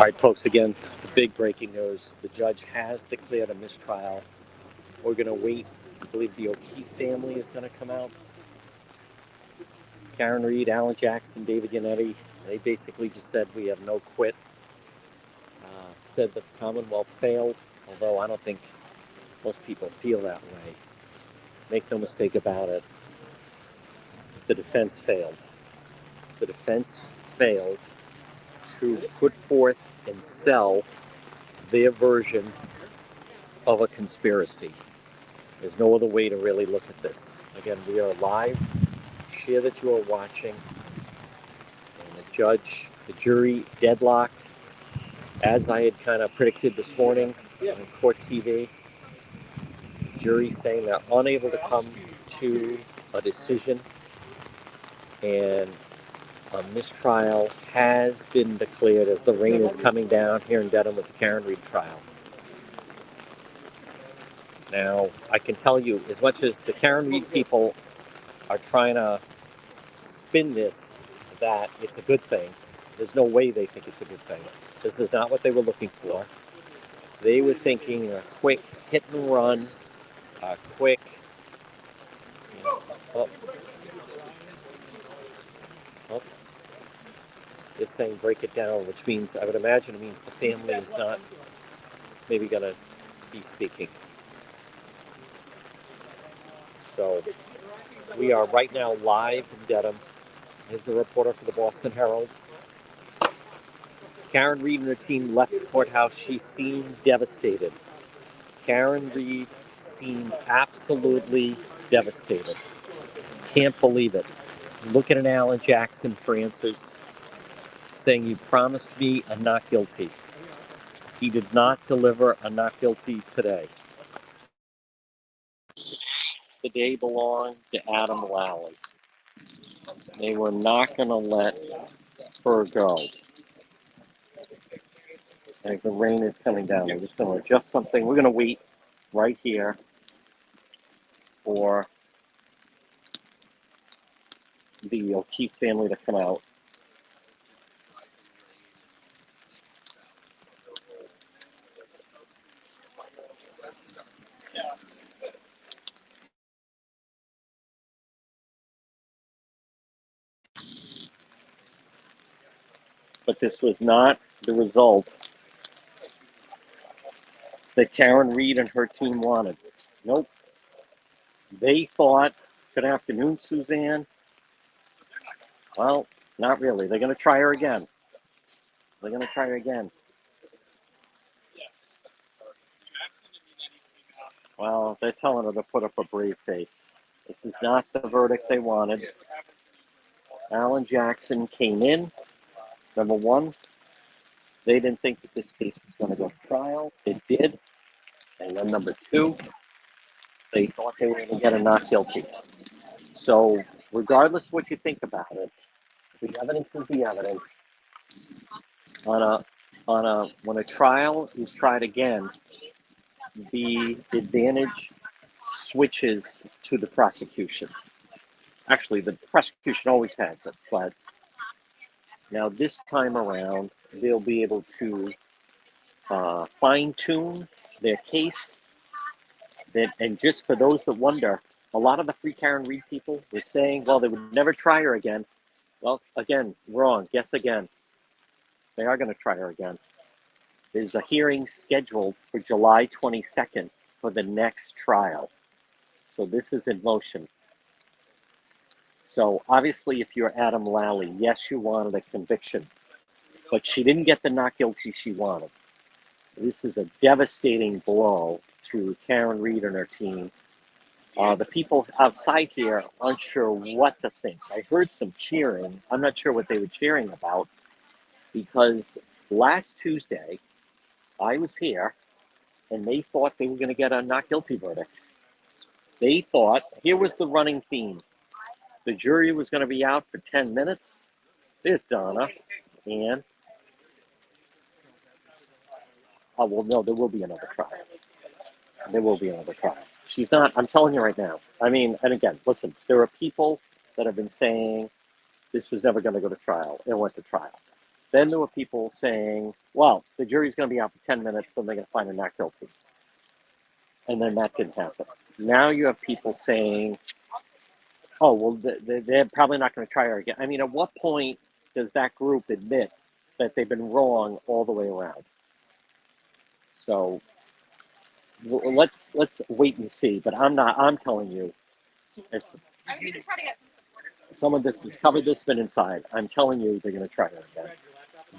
All right, folks, again, the big breaking news. The judge has declared a mistrial. We're going to wait. I believe the O'Keefe family is going to come out. Karen Reed, Alan Jackson, David Yannetti. They basically just said we have no quit. Said that the Commonwealth failed, although I don't think most people feel that way. Make no mistake about it. The defense failed. The defense failed to put forth and sell their version of a conspiracy. There's no other way to really look at this. Again, we are live. Share that you are watching. And the jury deadlocked, as I had kind of predicted this morning on court TV. Jury saying they're unable to come to a decision, and a mistrial has been declared as the rain is coming down here in Dedham with the Karen Reed trial. Now, I can tell you, as much as the Karen Reed people are trying to spin this that it's a good thing, there's no way they think it's a good thing. This is not what they were looking for. They were thinking a quick hit and run, a quick, oh, oh, they're saying break it down, which means, I would imagine it means the family is not maybe going to be speaking. So we are right now live in Dedham. Here's the reporter for the Boston Herald. Karen Reed and her team left the courthouse. She seemed devastated. Karen Reed seemed absolutely devastated. Can't believe it. Looking at Alan Jackson for answers, saying he promised me a not guilty. He did not deliver a not guilty today. The day belonged to Adam Lally. They were not going to let her go. As the rain is coming down, we're just going to adjust something. We're going to wait right here for the O'Keefe family to come out. But this was not the result that Karen Reed and her team wanted. Nope. They thought, good afternoon, Suzanne. Well, not really. They're going to try her again. They're going to try her again. Well, they're telling her to put up a brave face. This is not the verdict they wanted. Alan Jackson came in. Number one, they didn't think that this case was going to go to trial. It did. And then number two, they thought they were going to get a not guilty. So regardless of what you think about it, the evidence is the evidence. When a trial is tried again, the advantage switches to the prosecution. Actually, the prosecution always has it, but now this time around, they'll be able to fine-tune their case. And just for those that wonder, a lot of the Free Karen Reed people were saying, well, they would never try her again. Well, again, wrong. Guess again. They are going to try her again. There's a hearing scheduled for July 22nd for the next trial. So this is in motion. So obviously, if you're Adam Lally, yes, you wanted a conviction, but she didn't get the not guilty she wanted. This is a devastating blow to Karen Reed and her team. The people outside here aren't sure what to think. I heard some cheering. I'm not sure what they were cheering about, because last Tuesday, I was here, and they thought they were going to get a not guilty verdict. They thought, here was the running theme. The jury was going to be out for 10 minutes. There's Donna. And, oh, well, no, there will be another trial. There will be another trial. She's not, I'm telling you right now. I mean, and again, listen, there are people that have been saying this was never going to go to trial. It went to trial. Then there were people saying, well, the jury's going to be out for 10 minutes, then they're going to find her not guilty. And then that didn't happen. Now you have people saying, oh, well, they're probably not going to try her again. I mean, at what point does that group admit that they've been wrong all the way around? So let's wait and see. But I'm telling you, as someone that's covered this, been inside, I'm telling you they're going to try her again.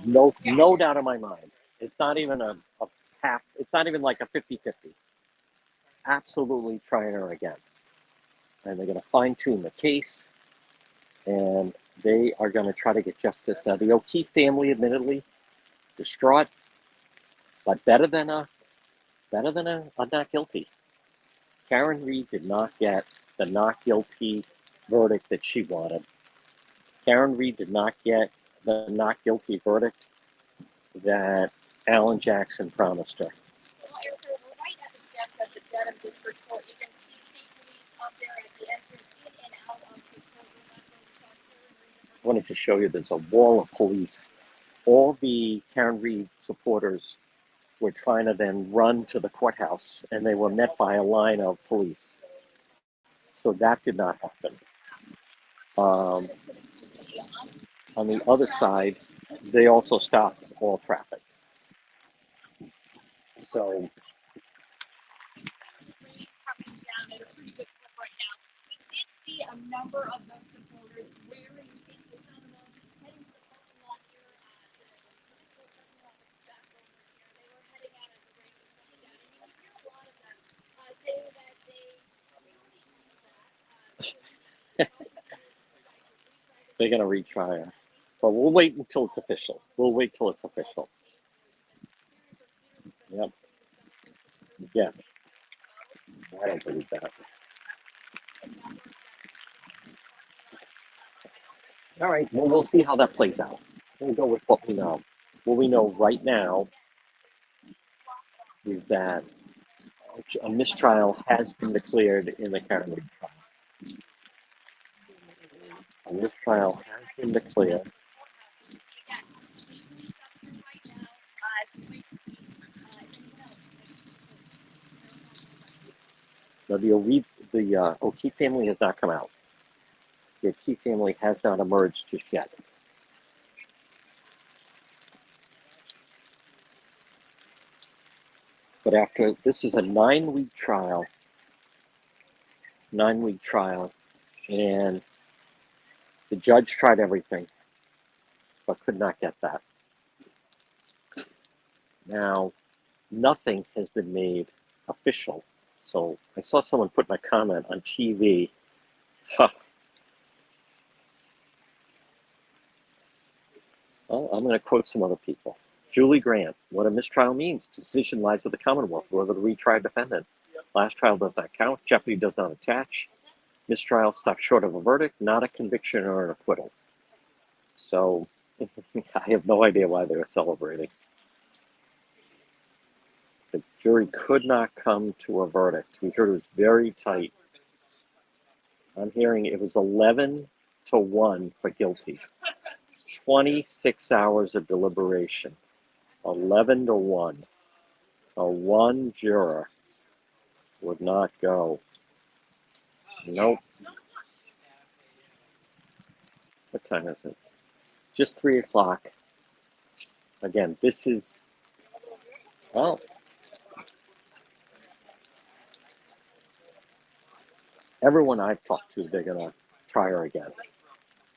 No doubt in my mind. It's not even a half, it's not even like a 50-50. Absolutely trying her again. And they're going to fine tune the case, and they are going to try to get justice. Now, the O'Keefe family, admittedly, distraught, but better than a not guilty. Karen Reed did not get the not guilty verdict that she wanted. Karen Reed did not get the not guilty verdict that Alan Jackson promised her. Well, Erica, we're right at the steps at the Dedham District Court. You can see state police up there at the entrance in and out of the courtroom. I wanted to show you there's a wall of police. All the Karen Reed supporters were trying to then run to the courthouse, and they were met by a line of police. So that did not happen. On the other side, they also stopped all traffic. So Coming down at a pretty good clip right now. We did see a number of those supporters wearing pink. We saw them all heading to the parking lot here at the parking lot that's back over here. They were heading out as the rain was coming down. And you hear a lot of them saying that they really need that. they're going to retry her. But we'll wait until it's official. Yep. Yes. I don't believe that. All right. Well, we'll see how that plays out. We'll go with what we know. What we know right now is that a mistrial has been declared in the Karen Reed trial. A mistrial has been declared. Now, the O'Keefe family has not come out. The O'Keefe family has not emerged just yet. But after, this is a 9-week trial, and the judge tried everything, but could not get that. Now, nothing has been made official. So I saw someone put in a comment on TV. Well, I'm going to quote some other people. Julie Grant, what a mistrial means. Decision lies with the Commonwealth, whether to retry a defendant. Last trial does not count. Jeopardy does not attach. Mistrial stops short of a verdict, not a conviction or an acquittal. So I have no idea why they were celebrating. The jury could not come to a verdict. We heard it was very tight. I'm hearing it was 11-1 for guilty. 26 hours of deliberation. 11-1. A one juror would not go. Nope. What time is it? Just 3 o'clock. Again, this is, well, everyone I've talked to, they're going to try her again.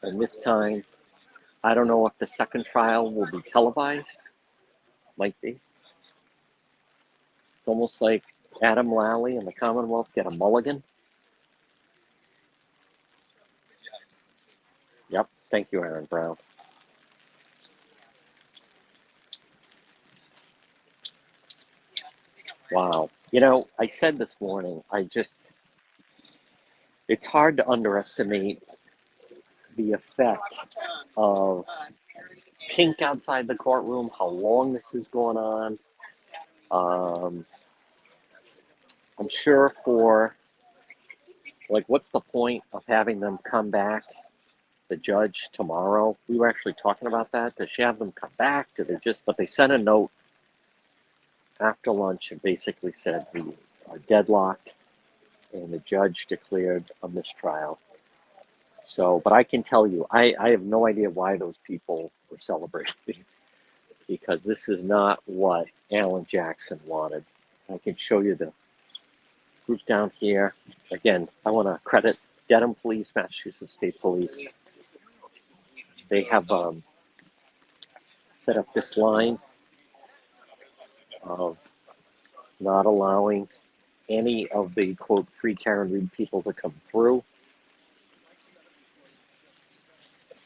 And this time, I don't know if the second trial will be televised. Might be. It's almost like Adam Lally and the Commonwealth get a mulligan. Yep. Thank you, Aaron Brown. Wow. You know, I said this morning, it's hard to underestimate the effect of pink outside the courtroom, how long this is going on. I'm sure what's the point of having them come back the judge tomorrow. We were actually talking about that. Does she have them come back? Do they just, but they sent a note after lunch and basically said we are deadlocked, and the judge declared a mistrial. So, but I can tell you, I have no idea why those people were celebrating because this is not what Alan Jackson wanted. I can show you the group down here. Again, I want to credit Dedham Police, Massachusetts State Police. They have set up this line of not allowing any of the, quote, free Karen Reed people to come through.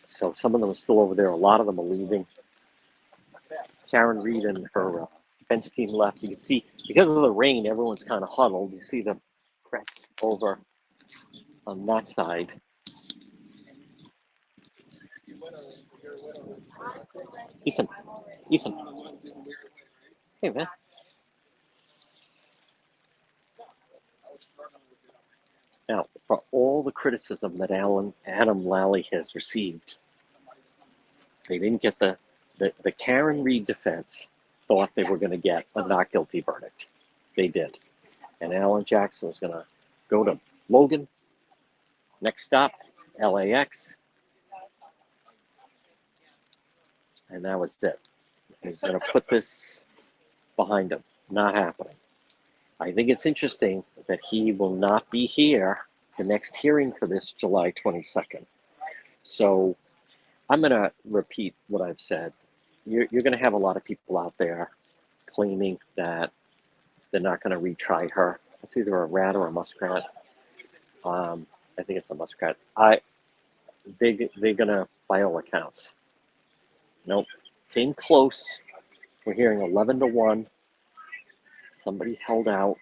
So some of them are still over there. A lot of them are leaving. Karen Reed and her defense team left. You can see, because of the rain, everyone's kind of huddled. You see the press over on that side. Ethan. Hey, man. Now, for all the criticism that Adam Lally has received, they didn't get the Karen Reed defense thought they were going to get a not guilty verdict. They did. And Alan Jackson was going to go to Logan. Next stop, LAX. And that was it. He's going to put this behind him. Not happening. I think it's interesting that he will not be here the next hearing for this July 22nd. So I'm going to repeat what I've said. You're going to have a lot of people out there claiming that they're not going to retry her. It's either a rat or a muskrat. I think it's a muskrat. They're going to, by all accounts. Nope. Came close. We're hearing 11-1. Somebody held out.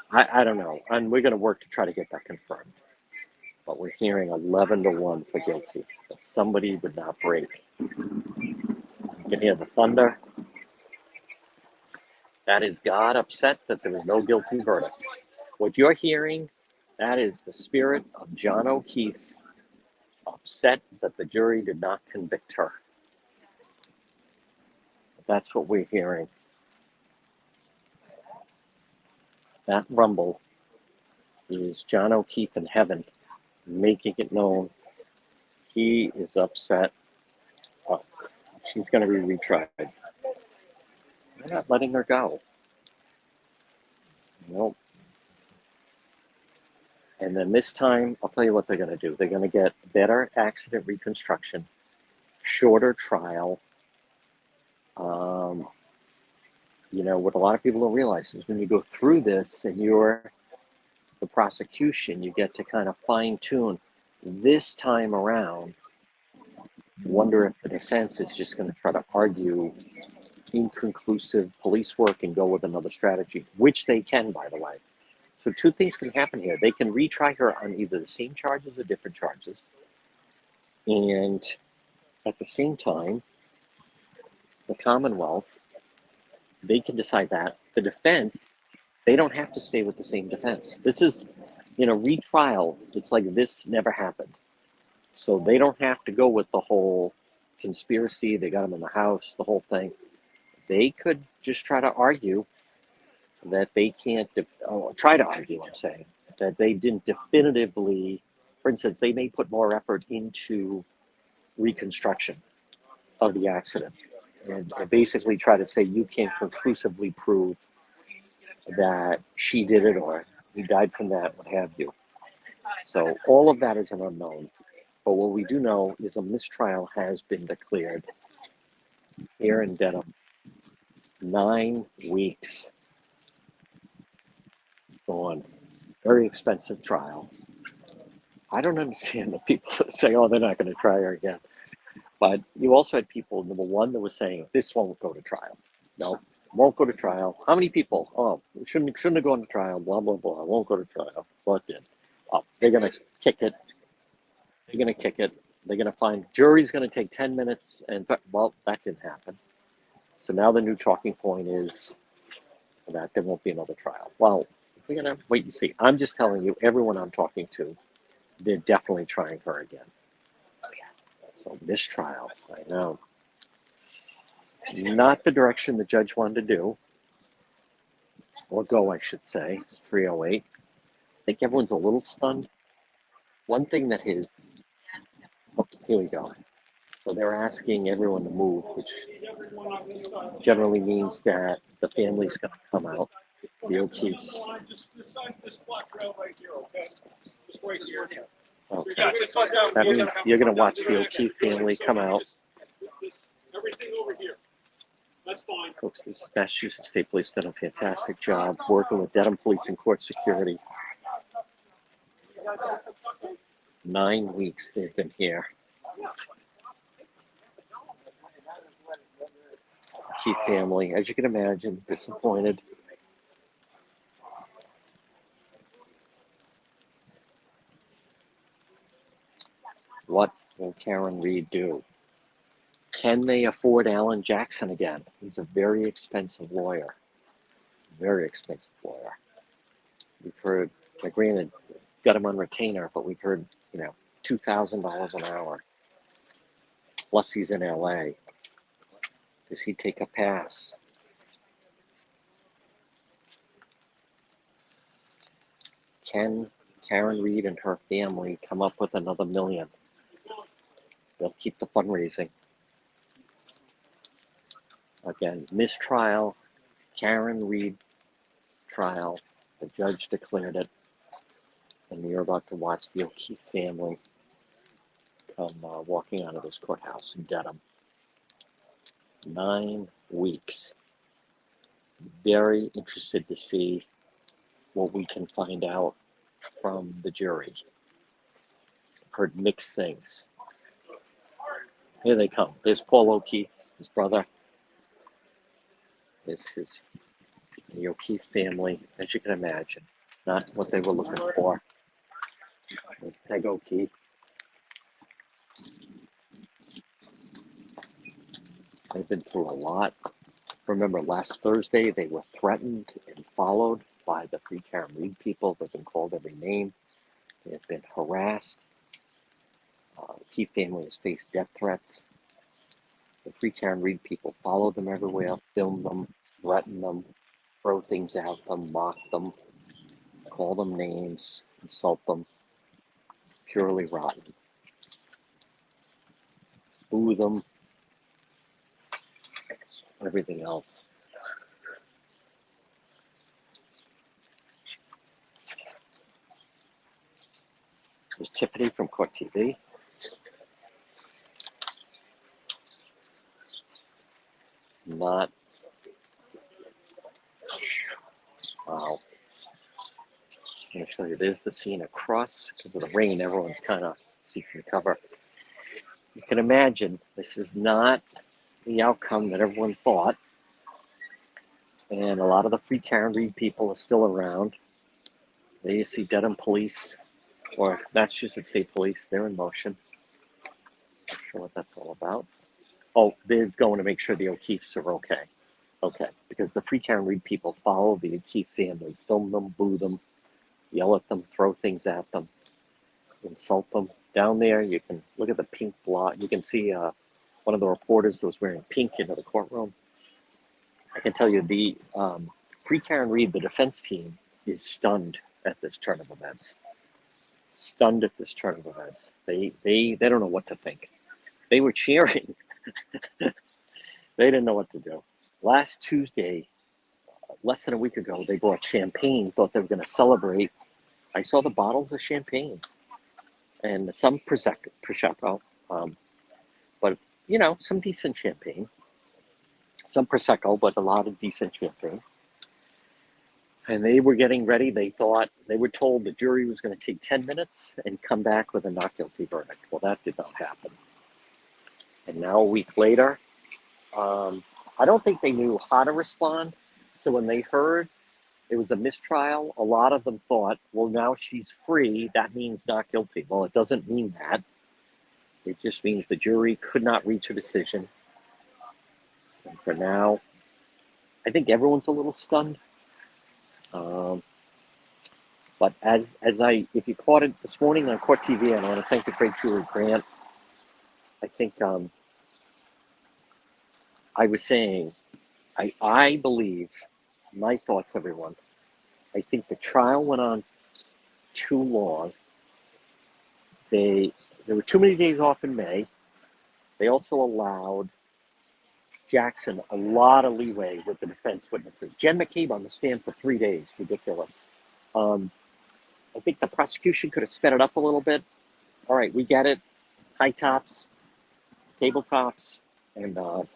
I don't know. And we're going to work to try to get that confirmed. But we're hearing 11-1 for guilty. That somebody would not break. You can hear the thunder. That is God upset that there was no guilty verdict. What you're hearing, that is the spirit of John O'Keefe upset that the jury did not convict her. That's what we're hearing. That rumble is John O'Keefe in heaven making it known he is upset. Oh, she's going to be retried. They're not letting her go. Nope. And then this time, I'll tell you what they're going to do. They're going to get better accident reconstruction, shorter trial. What a lot of people don't realize is when you go through this and you're the prosecution, you get to kind of fine tune. This time around, wonder if the defense is just going to try to argue inconclusive police work and go with another strategy, which they can, by the way. So two things can happen here. They can retry her on either the same charges or different charges. And at the same time, the Commonwealth, they can decide that. The defense, they don't have to stay with the same defense. This is, in a retrial, it's like this never happened. So they don't have to go with the whole conspiracy, they got him in the house, the whole thing. They could just try to argue that they can't, try to argue, I'm saying, that they didn't definitively, for instance, they may put more effort into reconstruction of the accident and basically try to say you can't conclusively prove that she did it or he died from that, what have you. So all of that is an unknown. But what we do know is a mistrial has been declared here in Dedham. 9 weeks on. Very expensive trial. I don't understand the people that say, oh, they're not going to try her again. But you also had people, number one, that were saying, this won't go to trial. No, won't go to trial. How many people? Oh, shouldn't have gone to trial, blah, blah, blah. Won't go to trial. But then, they're going to kick it. They're going to kick it. They're going to find, jury's going to take 10 minutes. And, well, that didn't happen. So now the new talking point is that there won't be another trial. Well, we're going to wait and see. I'm just telling you, everyone I'm talking to, they're definitely trying her again. So mistrial, I know. Not the direction the judge wanted to do, or go, I should say. 308. I think everyone's a little stunned. One thing that oh, here we go. So they're asking everyone to move, which generally means that the family's going to come out. The O'Keefe's. Okay. That means you're going to watch the O'Keefe family come out. Folks, this Massachusetts State Police done a fantastic job working with Dedham Police and Court Security. 9 weeks they've been here. O'Keefe family, as you can imagine, disappointed. What will Karen Reed do? Can they afford Alan Jackson again? He's a very expensive lawyer. Very expensive lawyer. We've heard, granted, got him on retainer, but we've heard, $2,000 an hour. Plus he's in LA. Does he take a pass? Can Karen Reed and her family come up with another $1 million? They'll keep the fundraising. Again, mistrial, Karen Reed trial. The judge declared it. And you're about to watch the O'Keefe family come walking out of this courthouse in Dedham. 9 weeks. Very interested to see what we can find out from the jury. I've heard mixed things. Here they come. There's Paul O'Keefe, his brother. There's the O'Keefe family, as you can imagine. Not what they were looking for. There's Peg O'Keefe. They've been through a lot. Remember, last Thursday, they were threatened and followed by the Free Karen Reed people. They've been called every name. They've been harassed. The Keefe family has faced death threats. The Free Karen Reed people follow them everywhere, film them, threaten them, throw things at them, mock them, call them names, insult them. Purely rotten. Boo them. Everything else. There's Tiffany from Court TV. Not. Wow. I'm going to show you. There's the scene across. Because of the rain, everyone's kind of seeking cover. You can imagine this is not the outcome that everyone thought. And a lot of the Free Karen Reed people are still around. There you see Dedham Police, or Massachusetts State Police. They're in motion. Not sure what that's all about. Oh, they're going to make sure the O'Keefes are okay. Okay, because the Free Karen Reed people follow the O'Keefe family, film them, boo them, yell at them, throw things at them, insult them. Down there, you can look at the pink blot. You can see one of the reporters that was wearing pink into the courtroom. I can tell you the Free Karen Reed, the defense team, is stunned at this turn of events. Stunned at this turn of events. They don't know what to think. They were cheering. They didn't know what to do. Last Tuesday, less than a week ago, they bought champagne, thought they were going to celebrate. I saw the bottles of champagne and some Prosecco, but, some decent champagne. Some Prosecco, but a lot of decent champagne. And they were getting ready. They were told the jury was going to take 10 minutes and come back with a not guilty verdict. Well, that did not happen. And now a week later, I don't think they knew how to respond. So when they heard it was a mistrial, a lot of them thought, well, now she's free. That means not guilty. Well, it doesn't mean that. It just means the jury could not reach a decision. And for now, I think everyone's a little stunned. But if you caught it this morning on Court TV, and I want to thank the great Julie Grant. I think I was saying, I believe, my thoughts, everyone. I think the trial went on too long. There were too many days off in May. They also allowed Jackson a lot of leeway with the defense witnesses. Jen McCabe on the stand for 3 days. Ridiculous. Um, I think the prosecution could have sped it up a little bit. All right, we get it. High tops, tabletops, and what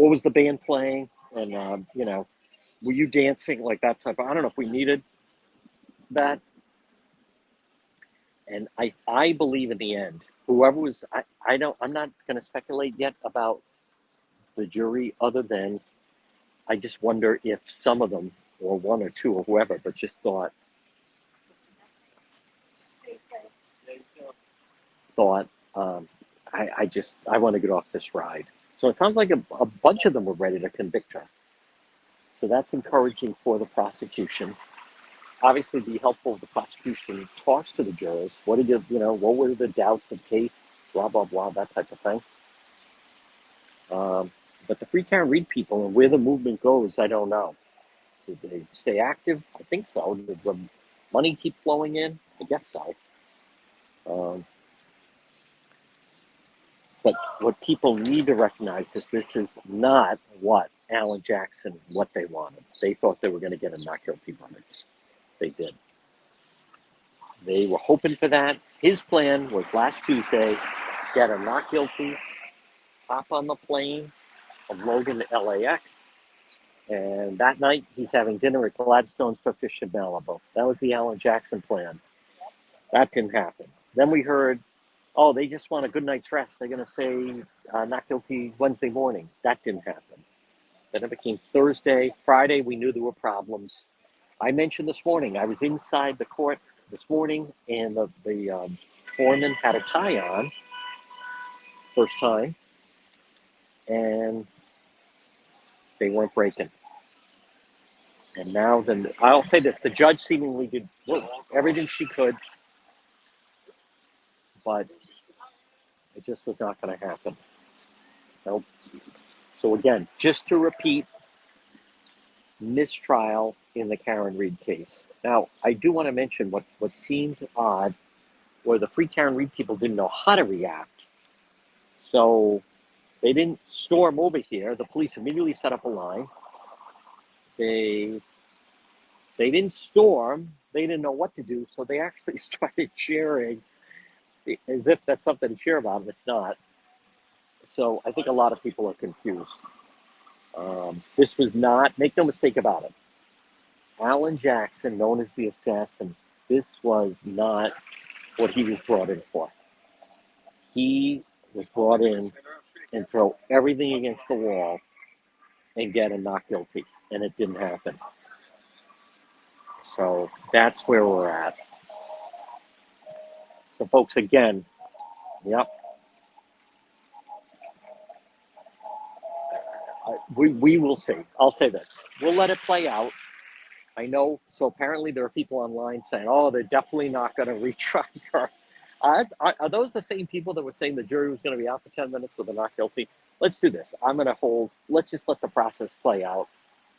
was the band playing? And, were you dancing like that type of, I don't know if we needed that. And I believe in the end, whoever was, I'm not going to speculate yet about the jury other than I just wonder if some of them, or one or two or whoever, but just thought, I want to get off this ride. So it sounds like a bunch of them were ready to convict her. So that's encouraging for the prosecution. Obviously, be helpful if the prosecution talks to the jurors. What did what were the doubts of case, blah, blah, blah, that type of thing. But the free Karen Read people and where the movement goes, I don't know. Did they stay active? I think so. Did the money keep flowing in? I guess so. But what people need to recognize is this is not what Alan Jackson, what they wanted. They thought they were going to get a not guilty verdict. They did. They were hoping for that. His plan was last Tuesday, get a not guilty, hop on the plane from Logan to LAX, and that night he's having dinner at Gladstone's for Fish in Malibu. That was the Alan Jackson plan. That didn't happen. Then we heard, oh, they just want a good night's rest. They're going to say not guilty Wednesday morning. That didn't happen. Then it became Thursday. Friday, we knew there were problems. I mentioned this morning, I was inside the court this morning, and the foreman had a tie on, first time, and they weren't breaking. And now, then, I'll say this, the judge seemingly did everything she could, but it just was not going to happen. Nope. So again, just to repeat, mistrial in the Karen Read case. Now, I do want to mention what seemed odd, where the free Karen Read people didn't know how to react. So they didn't storm over here. The police immediately set up a line. They didn't storm. They didn't know what to do, so they actually started cheering as if that's something to cheer about, and it's not. So I think a lot of people are confused. This was not, make no mistake about it, Alan Jackson, known as the assassin, this was not what he was brought in for. He was brought in and throw everything against the wall and get a not guilty, and it didn't happen. So that's where we're at. So folks, again, yep, we will see. I'll say this. We'll let it play out. I know, so apparently there are people online saying, oh, they're definitely not going to retry her. Are those the same people that were saying the jury was going to be out for 10 minutes with a not guilty? Let's do this. I'm going to hold, let's just let the process play out.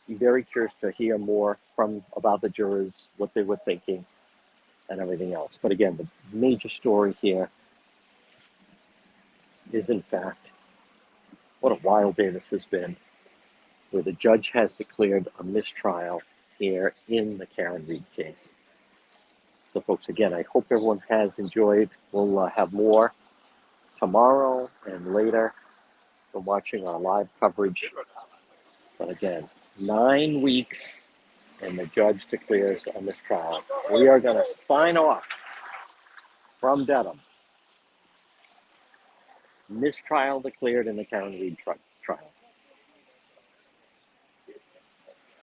Be very curious to hear more about the jurors, what they were thinking, and everything else. But again, the major story here is, in fact, what a wild day this has been, where the judge has declared a mistrial here in the Karen Read case. So, folks, again, I hope everyone has enjoyed. We'll have more tomorrow and later for watching our live coverage. But again, 9 weeks, and the judge declares a mistrial. We are going to sign off from Dedham. Mistrial declared in the Karen Read